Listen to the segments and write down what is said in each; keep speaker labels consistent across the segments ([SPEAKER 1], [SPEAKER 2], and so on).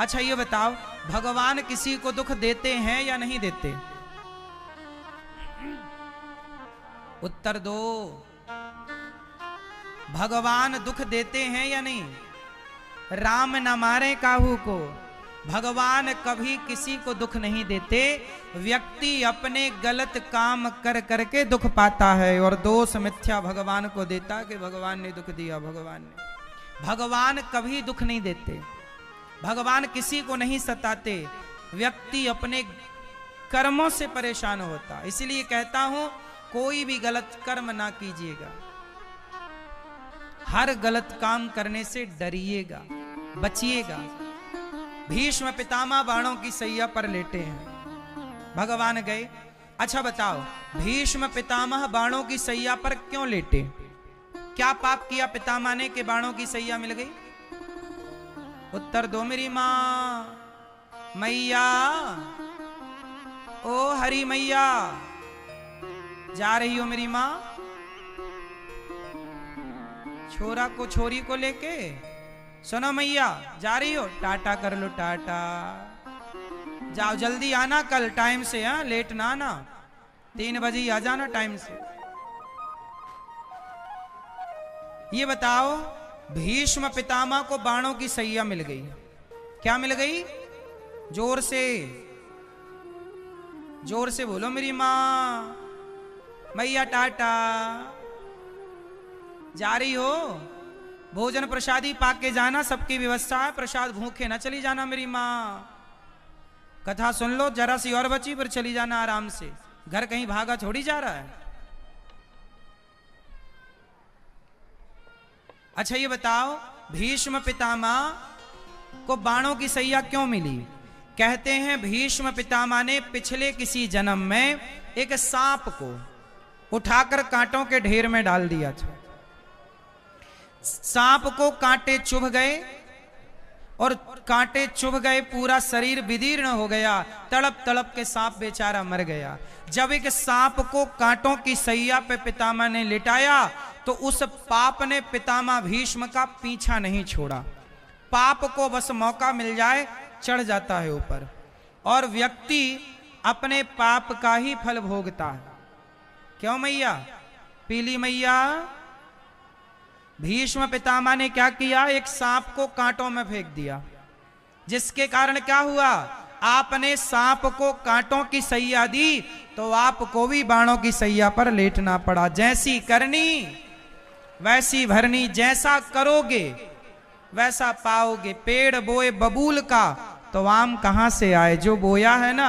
[SPEAKER 1] अच्छा ये बताओ, भगवान किसी को दुख देते हैं या नहीं देते? उत्तर दो। भगवान दुख देते हैं या नहीं? राम न मारे काहू को, भगवान कभी किसी को दुख नहीं देते। व्यक्ति अपने गलत काम कर करके दुख पाता है और दोष मिथ्या भगवान को देता कि भगवान ने दुख दिया। भगवान कभी दुख नहीं देते, भगवान किसी को नहीं सताते। व्यक्ति अपने कर्मों से परेशान होता। इसलिए कहता हूं कोई भी गलत कर्म ना कीजिएगा, हर गलत काम करने से डरिएगा, बचिएगा। भीष्म पितामह बाणों की सैया पर लेटे हैं, भगवान गए। अच्छा बताओ, भीष्म पितामह बाणों की सैया पर क्यों लेटे? क्या पाप किया पितामह ने कि बाणों की सैया मिल गई? उत्तर दो मेरी मां। मैया, ओ हरी मैया, जा रही हो मेरी मां छोरा को छोरी को लेके? सुनो मैया, जा रही हो? टाटा कर लो, टाटा। जाओ, जल्दी आना कल टाइम से, हाँ, लेट ना आना। 3 बजे आ जाना टाइम से। ये बताओ, भीष्म पितामह को बाणों की सैया मिल गई। क्या मिल गई? जोर से, जोर से बोलो मेरी मां। मैया टाटा, जा रही हो? भोजन प्रसादी पाके जाना, सबकी व्यवस्था है, प्रसाद भूखे ना चली जाना मेरी मां। कथा सुन लो, जरा सी और बची, फिर चली जाना आराम से। घर कहीं भागा थोड़ी जा रहा है। अच्छा ये बताओ, भीष्म पितामह को बाणों की सैया क्यों मिली? कहते हैं भीष्म पितामह ने पिछले किसी जन्म में एक सांप को उठाकर कांटों के ढेर में डाल दिया था। सांप को कांटे चुभ गए और कांटे चुभ गए, पूरा शरीर विदीर्ण हो गया। तड़प तड़प के सांप बेचारा मर गया। जब एक सांप को कांटों की सैया पे पितामह ने लिटाया तो उस पाप ने पितामह भीष्म का पीछा नहीं छोड़ा। पाप को बस मौका मिल जाए चढ़ जाता है ऊपर, और व्यक्ति अपने पाप का ही फल भोगता है। क्यों मैया? पीली मैया। भीष्म पितामह ने क्या किया? एक सांप को कांटों में फेंक दिया, जिसके कारण क्या हुआ? आपने सांप को कांटों की सैया दी तो आपको भी बाणों की सैया पर लेटना पड़ा। जैसी करनी वैसी भरनी, जैसा करोगे वैसा पाओगे। पेड़ बोए बबूल का तो आम कहां से आए? जो बोया है ना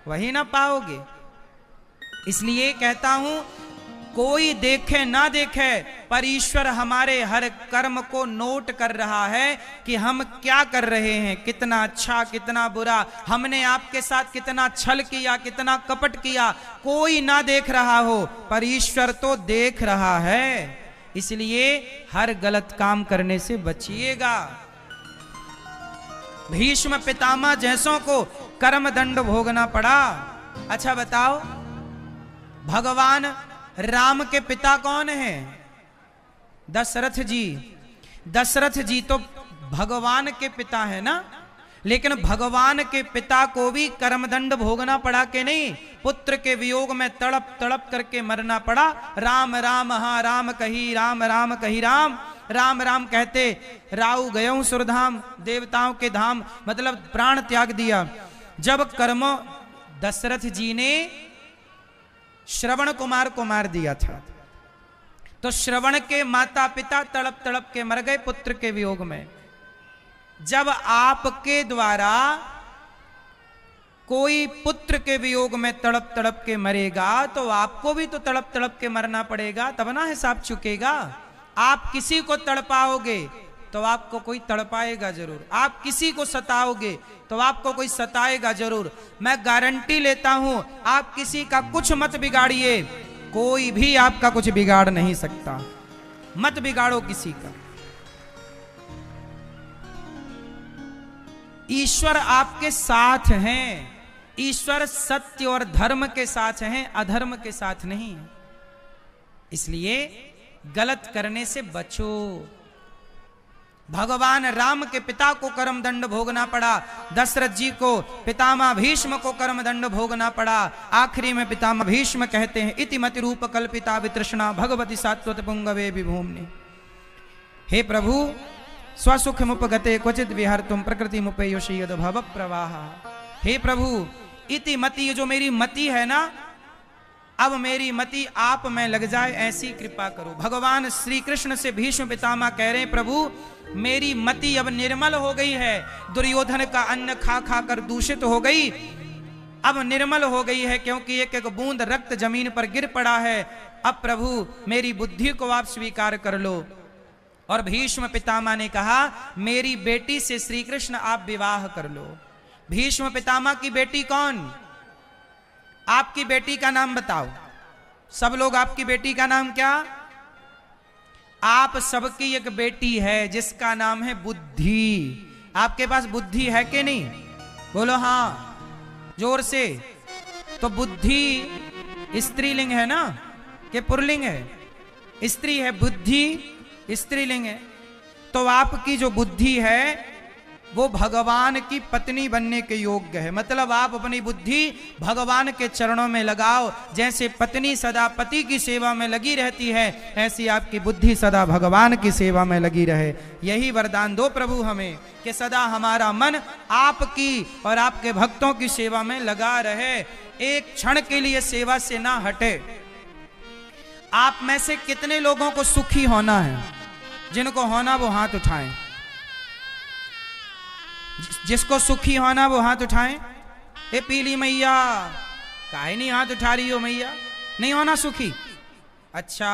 [SPEAKER 1] वही ना पाओगे। इसलिए कहता हूं, कोई देखे ना देखे, पर ईश्वर हमारे हर कर्म को नोट कर रहा है कि हम क्या कर रहे हैं, कितना अच्छा कितना बुरा, हमने आपके साथ कितना छल किया, कितना कपट किया। कोई ना देख रहा हो पर ईश्वर तो देख रहा है। इसलिए हर गलत काम करने से बचिएगा। भीष्म पितामह जैसों को कर्म दंड भोगना पड़ा। अच्छा बताओ, भगवान राम के पिता कौन हैं? दशरथ जी। दशरथ जी तो भगवान के पिता है ना, लेकिन भगवान के पिता को भी कर्मदंड भोगना पड़ा कि नहीं? पुत्र के वियोग में तड़प तड़प करके मरना पड़ा। राम राम हाँ राम कही, राम राम कही राम, राम राम कहते राऊ गयो सुरधाम, देवताओं के धाम, मतलब प्राण त्याग दिया। जब कर्मों दशरथ जी ने श्रवण कुमार को मार दिया था तो श्रवण के माता पिता तड़प तड़प के मर गए पुत्र के वियोग में। जब आपके द्वारा कोई पुत्र के वियोग में तड़प तड़प के मरेगा तो आपको भी तो तड़प तड़प के मरना पड़ेगा, तब ना हिसाब चुकेगा। आप किसी को तड़पाओगे तो आपको कोई तड़पाएगा जरूर, आप किसी को सताओगे तो आपको कोई सताएगा जरूर। मैं गारंटी लेता हूं, आप किसी का कुछ मत बिगाड़िए, कोई भी आपका कुछ बिगाड़ नहीं सकता। मत बिगाड़ो किसी का। ईश्वर आपके साथ हैं, ईश्वर सत्य और धर्म के साथ हैं, अधर्म के साथ नहीं। इसलिए गलत करने से बचो। भगवान राम के पिता को कर्म दंड भोगना पड़ा, दशरथ जी को पितामह भीष्म को कर्म दंड भोगना पड़ा। आखिरी में पितामह भीष्म कहते हैं इति मति रूप कल्पिता वितृष्णा भगवती सात्वत पुंगवे विभूमि। हे प्रभु स्वसुख मुपगते क्वचित विहर तुम प्रकृति मुपेयोषि यद भव प्रवाह। हे प्रभु इति मति, जो मेरी मति है ना, अब मेरी मति आप में लग जाए ऐसी कृपा करो। भगवान श्री कृष्ण से भीष्म पितामह कह रहे हैं प्रभु मेरी मति अब निर्मल हो गई है, दुर्योधन का अन्न खा खा कर दूषित हो गई, अब निर्मल हो गई है क्योंकि एक एक बूंद रक्त जमीन पर गिर पड़ा है। अब प्रभु मेरी बुद्धि को आप स्वीकार कर लो। और भीष्म पितामह ने कहा मेरी बेटी से श्री कृष्ण आप विवाह कर लो। भीष्म पितामह की बेटी कौन? आपकी बेटी का नाम बताओ। सब लोग आपकी बेटी का नाम क्या? आप सबकी एक बेटी है जिसका नाम है बुद्धि। आपके पास बुद्धि है कि नहीं? बोलो हाँ जोर से। तो बुद्धि स्त्रीलिंग है ना कि पुल्लिंग है? स्त्री है, बुद्धि स्त्रीलिंग है। तो आपकी जो बुद्धि है वो भगवान की पत्नी बनने के योग्य है। मतलब आप अपनी बुद्धि भगवान के चरणों में लगाओ। जैसे पत्नी सदा पति की सेवा में लगी रहती है, ऐसी आपकी बुद्धि सदा भगवान की सेवा में लगी रहे। यही वरदान दो प्रभु हमें कि सदा हमारा मन आपकी और आपके भक्तों की सेवा में लगा रहे, एक क्षण के लिए सेवा से ना हटे। आप में से कितने लोगों को सुखी होना है? जिनको होना वो हाथ उठाएं। जिसको सुखी होना वो हाथ उठाएं। ए पीली मैया काहे नहीं हाथ उठा रही हो मैया? नहीं होना सुखी? अच्छा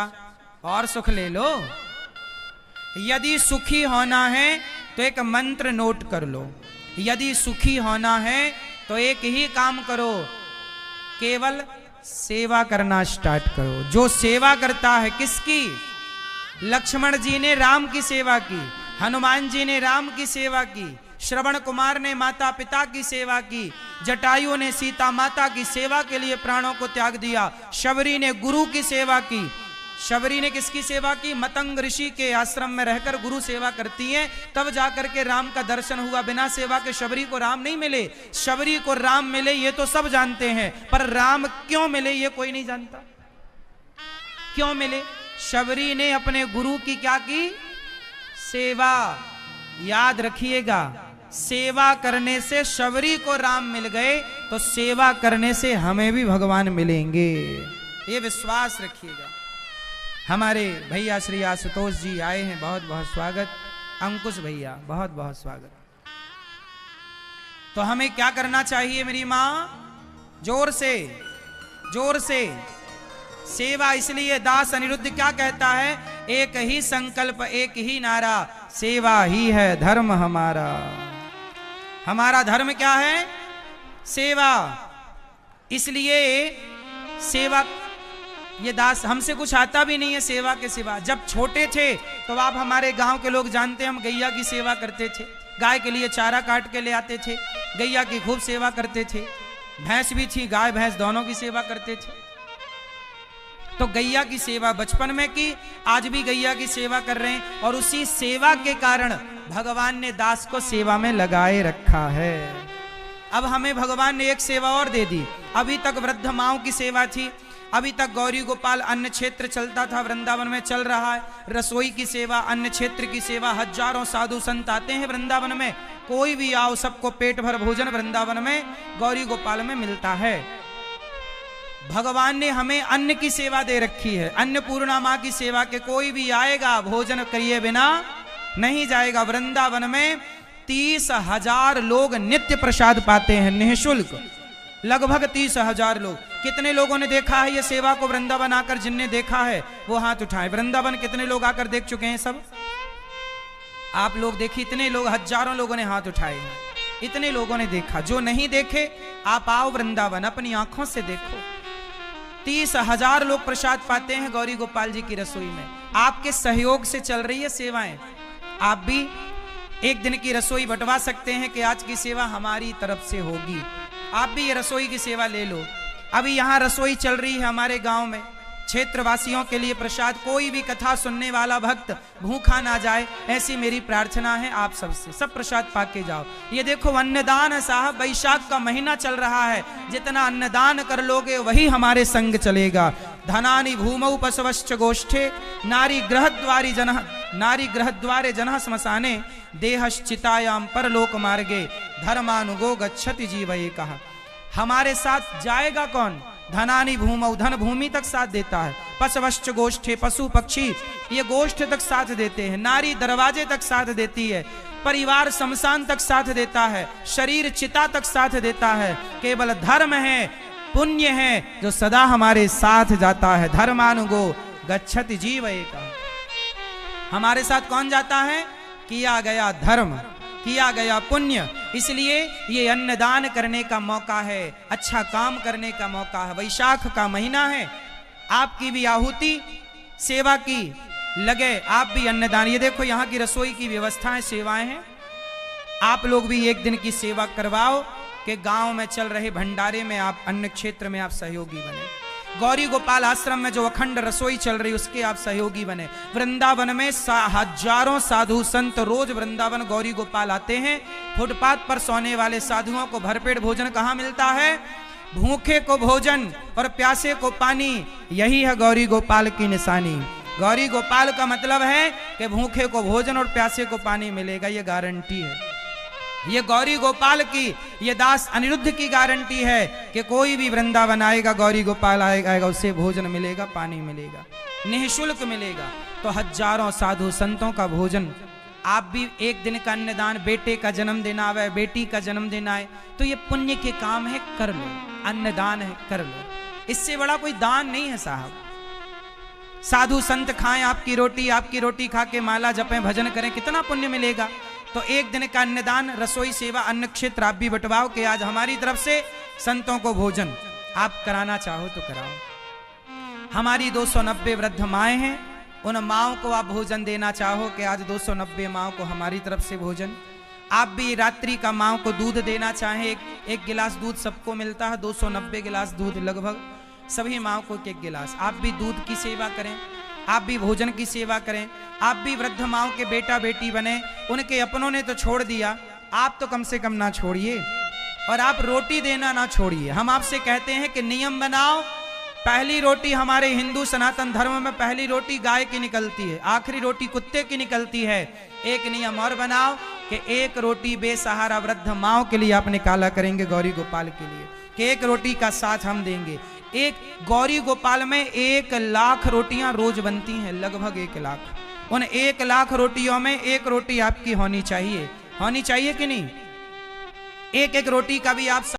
[SPEAKER 1] और सुख ले लो। यदि सुखी होना है तो एक मंत्र नोट कर लो। यदि सुखी होना है तो एक ही काम करो, केवल सेवा करना स्टार्ट करो। जो सेवा करता है किसकी? लक्ष्मण जी ने राम की सेवा की, हनुमान जी ने राम की सेवा की, श्रवण कुमार ने माता पिता की सेवा की, जटायु ने सीता माता की सेवा के लिए प्राणों को त्याग दिया, शबरी ने गुरु की सेवा की। शबरी ने किसकी सेवा की? मतंग ऋषि के आश्रम में रहकर गुरु सेवा करती है, तब जाकर के राम का दर्शन हुआ। बिना सेवा के शबरी को राम नहीं मिले। शबरी को राम मिले ये तो सब जानते हैं, पर राम क्यों मिले ये कोई नहीं जानता। क्यों मिले? शबरी ने अपने गुरु की क्या की? सेवा। याद रखिएगा, सेवा करने से शबरी को राम मिल गए तो सेवा करने से हमें भी भगवान मिलेंगे, ये विश्वास रखिएगा। हमारे भैया श्री आशुतोष जी आए हैं, बहुत बहुत स्वागत। अंकुश भैया बहुत बहुत स्वागत। तो हमें क्या करना चाहिए मेरी माँ? जोर से जोर से सेवा। इसलिए दास अनिरुद्ध क्या कहता है? एक ही संकल्प एक ही नारा, सेवा ही है धर्म हमारा। हमारा धर्म क्या है? सेवा। इसलिए सेवा, ये दास हमसे कुछ आता भी नहीं है सेवा के सिवा। जब छोटे थे तो आप हमारे गांव के लोग जानते हैं, हम गैया की सेवा करते थे। गाय के लिए चारा काट के ले आते थे, गैया की खूब सेवा करते थे। भैंस भी थी, गाय भैंस दोनों की सेवा करते थे। तो गैया की सेवा बचपन में की, आज भी गैया की सेवा कर रहे हैं। और उसी सेवा के कारण भगवान ने दास को सेवा में लगाए रखा है। अब हमें भगवान ने एक सेवा और दे दी। अभी तक वृद्ध माओं की सेवा थी, अभी तक गौरी गोपाल अन्न क्षेत्र चलता था, वृंदावन में चल रहा है। रसोई की सेवा, अन्न क्षेत्र की सेवा, हजारों साधु संत आते हैं वृंदावन में। कोई भी आओ, सबको पेट भर भोजन वृंदावन में गौरी गोपाल में मिलता है। भगवान ने हमें अन्न की सेवा दे रखी है, अन्नपूर्णा माँ की सेवा के। कोई भी आएगा भोजन करिए बिना नहीं जाएगा। वृंदावन में 30,000 लोग नित्य प्रसाद पाते हैं निःशुल्क, लगभग 30,000 लोग। कितने लोगों ने देखा है ये सेवा को वृंदावन आकर? जिनने देखा है वो हाथ उठाए। वृंदावन कितने लोग आकर देख चुके हैं? सब आप लोग देखिए, इतने लोग, हजारों लोगों ने हाथ उठाए हैं, इतने लोगों ने देखा। जो नहीं देखे आप आओ वृंदावन, अपनी आंखों से देखो। 30,000 लोग प्रसाद पाते हैं गौरी गोपाल जी की रसोई में। आपके सहयोग से चल रही है सेवाएं। आप भी एक दिन की रसोई बंटवा सकते हैं कि आज की सेवा हमारी तरफ से होगी। आप भी ये रसोई की सेवा ले लो। अभी यहाँ रसोई चल रही है हमारे गांव में, क्षेत्रवासियों के लिए प्रसाद, कोई भी कथा सुनने वाला भक्त भूखा ना जाए, ऐसी मेरी प्रार्थना है आप सबसे। सब प्रसाद पाके जाओ। ये देखो अन्नदान है साहब, वैशाख का महीना चल रहा है, जितना अन्नदान कर लोगे वही हमारे संग चलेगा। धनानि भूमौ पशवश्च गोष्ठे नारी ग्रहद्वारे जनः श्मशाने देहश्चितायाम परलोक मार्गे धर्मानुगो गच्छति जीव एकः। हमारे साथ जाएगा कौन? धनानि भूमौ, धन भूमि तक साथ देता है। पशवश्च गोष्ठे, पशु पक्षी ये गोष्ठ तक साथ देते हैं। नारी दरवाजे तक साथ देती है। परिवार शमशान तक साथ देता है। शरीर चिता तक साथ देता है। केवल धर्म है, पुण्य है जो सदा हमारे साथ जाता है। धर्मानुगो गच्छति जीव एकः। हमारे साथ कौन जाता है? किया गया धर्म, किया गया पुण्य। इसलिए ये अन्नदान करने का मौका है, अच्छा काम करने का मौका है। वैशाख का महीना है, आपकी भी आहुति सेवा की लगे, आप भी अन्नदान। ये देखो यहाँ की रसोई की व्यवस्थाएं, सेवाएं हैं। आप लोग भी एक दिन की सेवा करवाओ कि गांव में चल रहे भंडारे में आप, अन्न क्षेत्र में आप सहयोगी बने। गौरी गोपाल आश्रम में जो अखंड रसोई चल रही उसके आप सहयोगी बने। वृंदावन में हजारों साधु संत रोज वृंदावन गौरी गोपाल आते हैं। फुटपाथ पर सोने वाले साधुओं को भरपेट भोजन कहाँ मिलता है? भूखे को भोजन और प्यासे को पानी, यही है गौरी गोपाल की निशानी। गौरी गोपाल का मतलब है कि भूखे को भोजन और प्यासे को पानी मिलेगा, ये गारंटी है। ये गौरी गोपाल की, ये दास अनिरुद्ध की गारंटी है कि कोई भी वृंदावन आएगा, गौरी गोपाल आएगा, उसे भोजन मिलेगा, पानी मिलेगा, निःशुल्क मिलेगा। तो हजारों साधु संतों का भोजन। आप भी एक दिन का अन्नदान, बेटे का जन्मदिन आवे, बेटी का जन्मदिन आए, तो ये पुण्य के काम है, कर लो। अन्नदान है, कर लो। इससे बड़ा कोई दान नहीं है साहब। साधु संत खाएं आपकी रोटी खा के माला जपें, भजन करें, कितना पुण्य मिलेगा। तो एक दिन का अन्नदान, रसोई सेवा, अन्न क्षेत्र आप भी बंटवाओ कि आज हमारी तरफ से संतों को भोजन आप कराना चाहो तो कराओ। हमारी 290 वृद्ध माएँ हैं, उन माओं को आप भोजन देना चाहो कि आज 290 माओं को हमारी तरफ से भोजन। आप भी रात्रि का माओं को दूध देना चाहें, एक गिलास दूध सबको मिलता है, 290 गिलास दूध लगभग सभी माओं को एक गिलास। आप भी दूध की सेवा करें, आप भी भोजन की सेवा करें। आप भी वृद्ध माओं के बेटा बेटी बने। उनके अपनों ने तो छोड़ दिया, आप तो कम से कम ना छोड़िए, और आप रोटी देना ना छोड़िए। हम आपसे कहते हैं कि नियम बनाओ। पहली रोटी हमारे हिंदू सनातन धर्म में पहली रोटी गाय की निकलती है, आखिरी रोटी कुत्ते की निकलती है। एक नियम और बनाओ कि एक रोटी बेसहारा वृद्ध माओं के लिए आप निकाला करेंगे, गौरी गोपाल के लिए, कि एक रोटी का साथ हम देंगे। एक गौरी गोपाल में 1 लाख रोटियां रोज बनती हैं, लगभग 1 लाख। उन 1 लाख रोटियों में एक रोटी आपकी होनी चाहिए कि नहीं? एक रोटी का भी आप